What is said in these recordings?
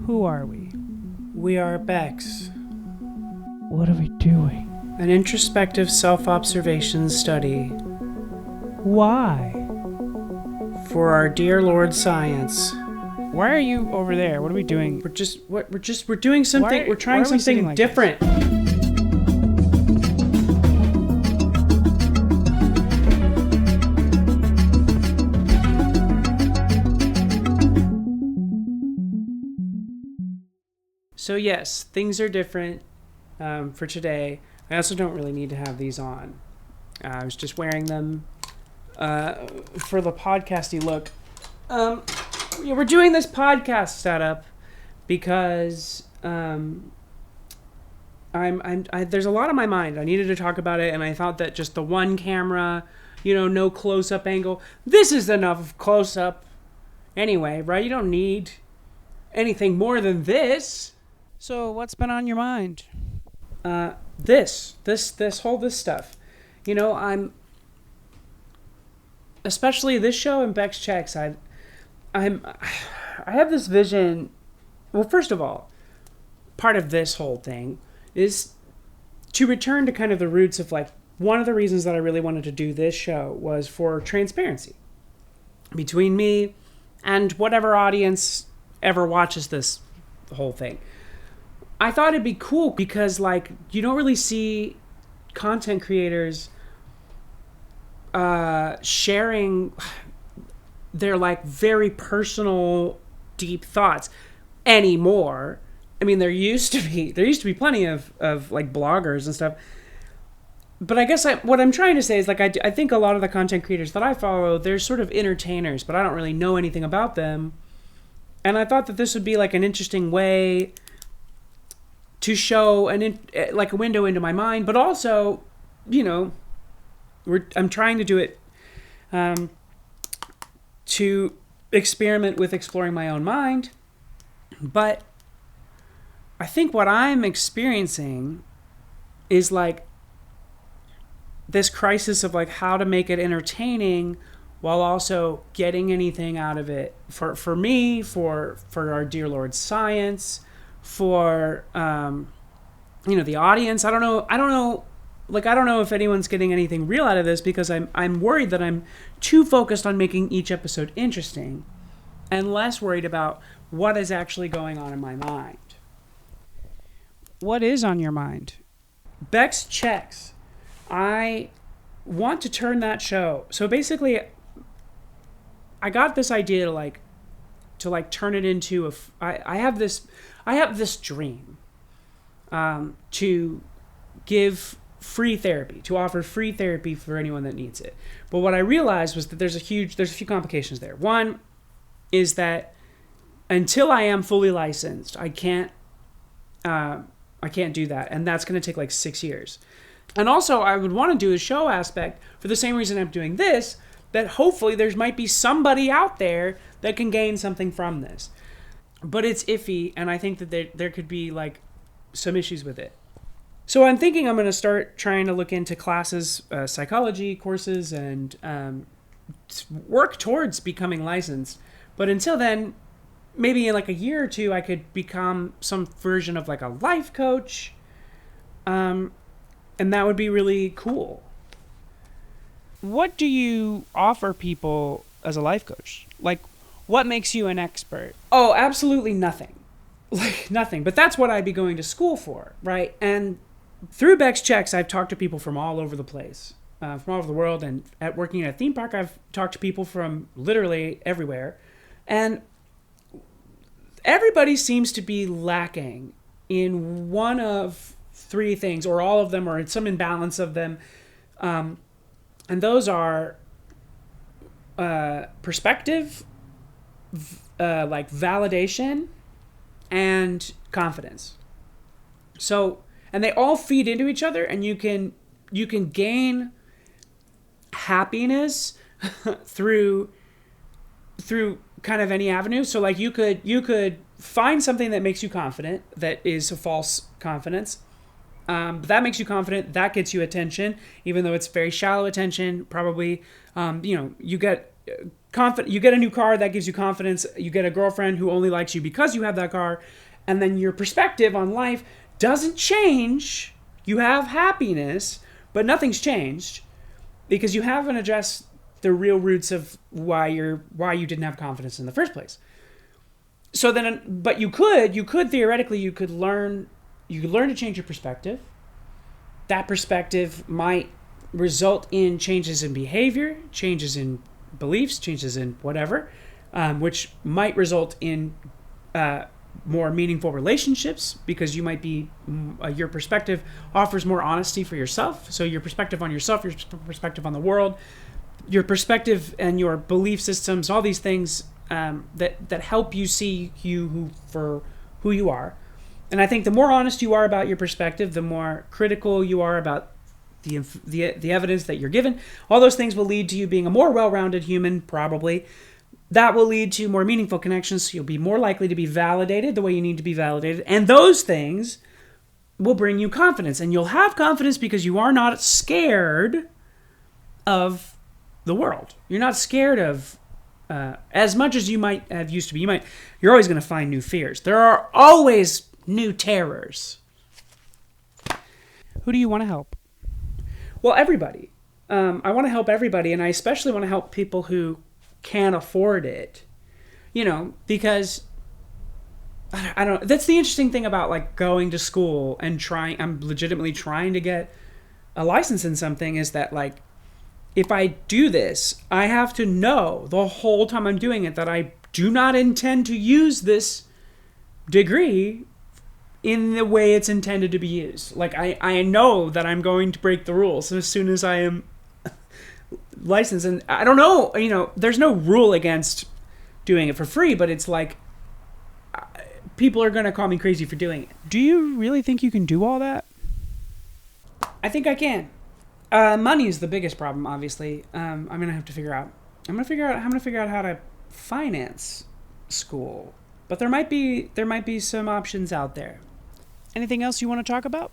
Who are we? We are Bex, What are we doing? an introspective self-observation study Why? for our dear Lord Science. Why are you over there? What are we doing? We're doing something. Why- we're trying why are we sitting something like different. So yes, things are different for today. I also don't really need to have these on. I was just wearing them for the podcasty look. Yeah, we're doing this podcast setup because there's a lot on my mind. I needed to talk about it, and I thought that just the one camera, no close-up angle. This is enough close-up anyway, right? You don't need anything more than this. So, what's been on your mind? This stuff. I'm especially this show and Bex Checks. I have this vision. Well, first of all, part of this whole thing is to return to kind of the roots of like one of the reasons that I really wanted to do this show was for transparency between me and whatever audience ever watches this whole thing. I thought it'd be cool because like you don't really see content creators sharing their like very personal deep thoughts anymore. I mean, there used to be plenty of like bloggers and stuff. But I guess what I'm trying to say is like I think a lot of the content creators that I follow, they're sort of entertainers, but I don't really know anything about them. And I thought that this would be like an interesting way to show like a window into my mind, but also, I'm trying to do it to experiment with exploring my own mind. But I think what I'm experiencing is like this crisis of like how to make it entertaining while also getting anything out of it for me, for our dear Lord Science, for the audience. I don't know if anyone's getting anything real out of this because I'm worried that I'm too focused on making each episode interesting and less worried about what is actually going on in my mind. What is on your mind? Bex Checks. I want to turn that show. So basically I got this idea to turn it into I have this dream to give free therapy, to offer free therapy for anyone that needs it. But what I realized was that there's a few complications there. One is that until I am fully licensed, I can't do that, and that's going to take like 6 years. And also, I would want to do a show aspect for the same reason I'm doing this, that hopefully there might be somebody out there that can gain something from this. But it's iffy, and I think that there could be like some issues with it. So I'm thinking I'm going to start trying to look into classes, psychology courses, and work towards becoming licensed. But until then, maybe in like a year or two, I could become some version of like a life coach. And that would be really cool. What do you offer people as a life coach? Like, what makes you an expert? Oh, absolutely nothing. Like, nothing. But that's what I'd be going to school for, right? And through Bex Checks, I've talked to people from all over the place, from all over the world. And working at a theme park, I've talked to people from literally everywhere. And everybody seems to be lacking in one of three things, or all of them, or in some imbalance of them. And those are perspective, like validation, and confidence. So, and they all feed into each other, and you can gain happiness through kind of any avenue. So like you could find something that makes you confident, that is a false confidence. But that makes you confident, that gets you attention, even though it's very shallow attention. Probably, you get You get a new car, that gives you confidence. You get a girlfriend who only likes you because you have that car, and then your perspective on life doesn't change. You have happiness, but nothing's changed because you haven't addressed the real roots of why you didn't have confidence in the first place. So then, but you could theoretically, you could learn to change your perspective. That perspective might result in changes in behavior, changes in beliefs, changes in whatever, which might result in more meaningful relationships because you might be, your perspective offers more honesty for yourself. So your perspective on yourself, your perspective on the world, your perspective and your belief systems, all these things that help you see you for who you are. And I think the more honest you are about your perspective, the more critical you are about the evidence that you're given. All those things will lead to you being a more well-rounded human, probably. That will lead to more meaningful connections. So you'll be more likely to be validated the way you need to be validated. And those things will bring you confidence. And you'll have confidence because you are not scared of the world. You're not scared of as much as you might have used to be. You're always going to find new fears. There are always new terrors. Who do you want to help? Well, everybody. I want to help everybody, and I especially want to help people who can't afford it. Because I don't know. That's the interesting thing about like going to school and I'm legitimately trying to get a license in something is that like if I do this, I have to know the whole time I'm doing it that I do not intend to use this degree in the way it's intended to be used. Like I know that I'm going to break the rules as soon as I am licensed. And I don't know, there's no rule against doing it for free, but it's like people are going to call me crazy for doing it. Do you really think you can do all that? I think I can. Money is the biggest problem, obviously. I'm going to have to figure out how to finance school. But there might be some options out there. Anything else you want to talk about?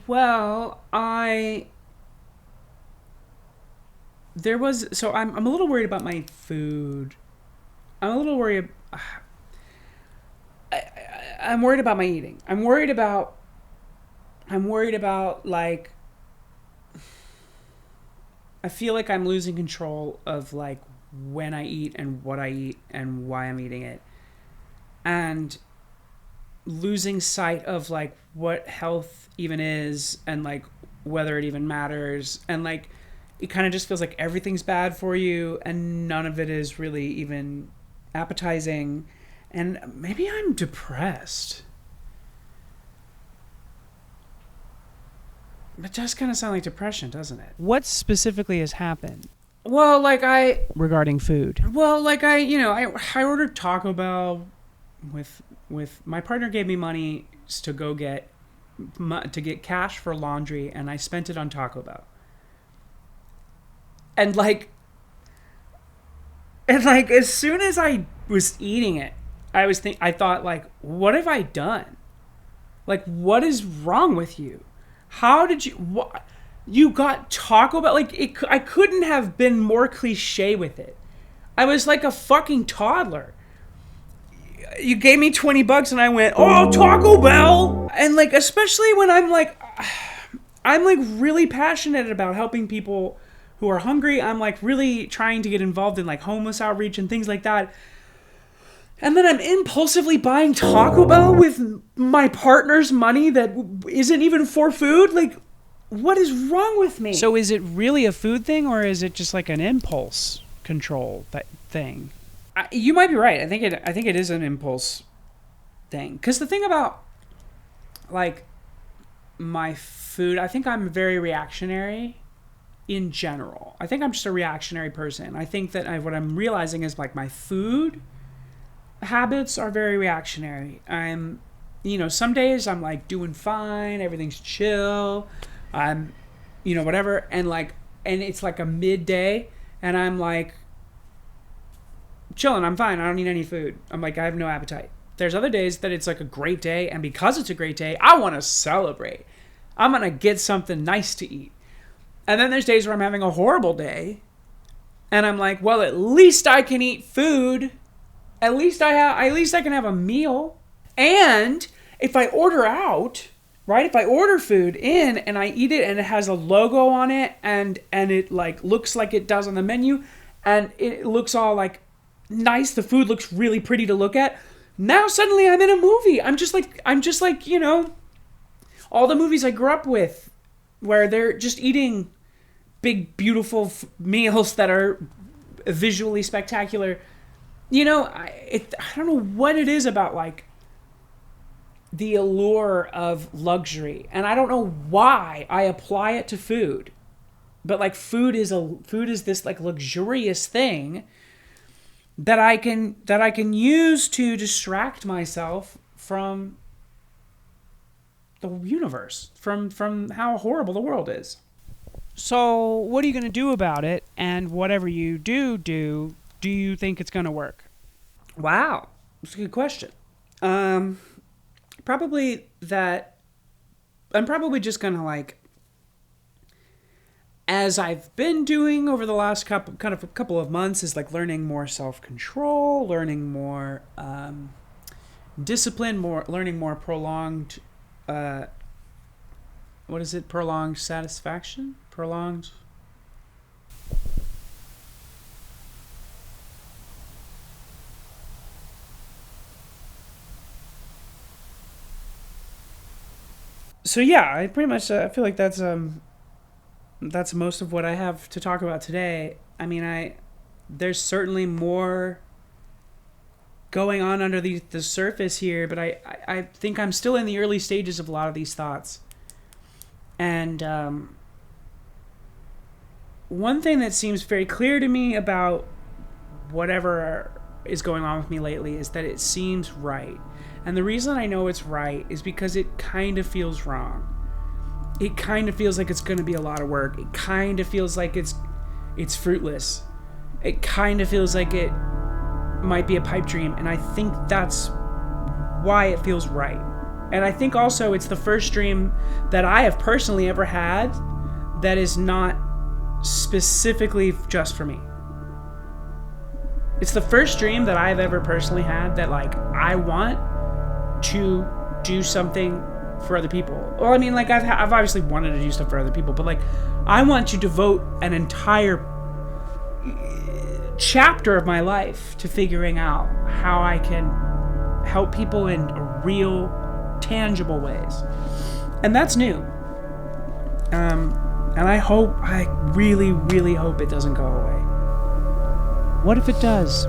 Well, I'm a little worried about my food. I'm a little worried. I'm worried about my eating. I'm worried about like, I feel like I'm losing control of like when I eat and what I eat and why I'm eating it. And losing sight of like what health even is and like whether it even matters. And like, it kind of just feels like everything's bad for you and none of it is really even appetizing. And maybe I'm depressed. It does kind of sound like depression, doesn't it? What specifically has happened? Well, like regarding food. Well, like I ordered Taco Bell with my partner gave me money to go get cash for laundry, and I spent it on Taco Bell. And like as soon as I was eating it, I thought like, what have I done? Like, what is wrong with you? How did you got Taco Bell? Like, I couldn't have been more cliche with it. I was like a fucking toddler. You gave me $20 and I went, oh, Taco Bell. And like, especially when I'm like really passionate about helping people who are hungry. I'm like really trying to get involved in like homeless outreach and things like that. And then I'm impulsively buying Taco Bell with my partner's money that isn't even for food. Like, what is wrong with me? So is it really a food thing or is it just like an impulse control thing? You might be right. I think it is an impulse thing. Because the thing about like my food, I think I'm very reactionary in general. I think I'm just a reactionary person. I think that what I'm realizing is like my food habits are very reactionary. I'm, some days I'm like doing fine, everything's chill, I'm, whatever, and it's like a midday, and I'm like chilling, I'm fine, I don't need any food. I'm like, I have no appetite. There's other days that it's like a great day, and because it's a great day, I want to celebrate. I'm going to get something nice to eat. And then there's days where I'm having a horrible day, and I'm like, well, at least I can eat food. At least I can have a meal. And if I order out, right? If I order food in and I eat it and it has a logo on it and it like looks like it does on the menu and it looks all like nice, the food looks really pretty to look at. Now suddenly I'm in a movie. I'm just like, you know, all the movies I grew up with where they're just eating big, beautiful meals that are visually spectacular. You know, I don't know what it is about like the allure of luxury, and I don't know why I apply it to food, but like food is this like luxurious thing that I can use to distract myself from the universe, from how horrible the world is. So, what are you going to do about it? And whatever you do you think it's going to work? Wow, that's a good question. Probably that I'm probably just going to like, as I've been doing over the last couple of months, is like learning more self-control, learning more discipline, learning more prolonged what is it? Prolonged satisfaction? Prolonged. So yeah, I pretty much I feel like that's most of what I have to talk about today. I mean, there's certainly more going on under the surface here, but I think I'm still in the early stages of a lot of these thoughts. And one thing that seems very clear to me about whatever is going on with me lately is that it seems right. And the reason I know it's right is because it kind of feels wrong. It kind of feels like it's going to be a lot of work. It kind of feels like it's fruitless. It kind of feels like it might be a pipe dream, and I think that's why it feels right. And I think also it's the first dream that I have personally ever had that is not specifically just for me. It's the first dream that I've ever personally had that like I want to do something for other people. Well, I mean, like I've obviously wanted to do stuff for other people, but like I want to devote an entire chapter of my life to figuring out how I can help people in real, tangible ways. And that's new. And I really, really hope it doesn't go away. What if it does?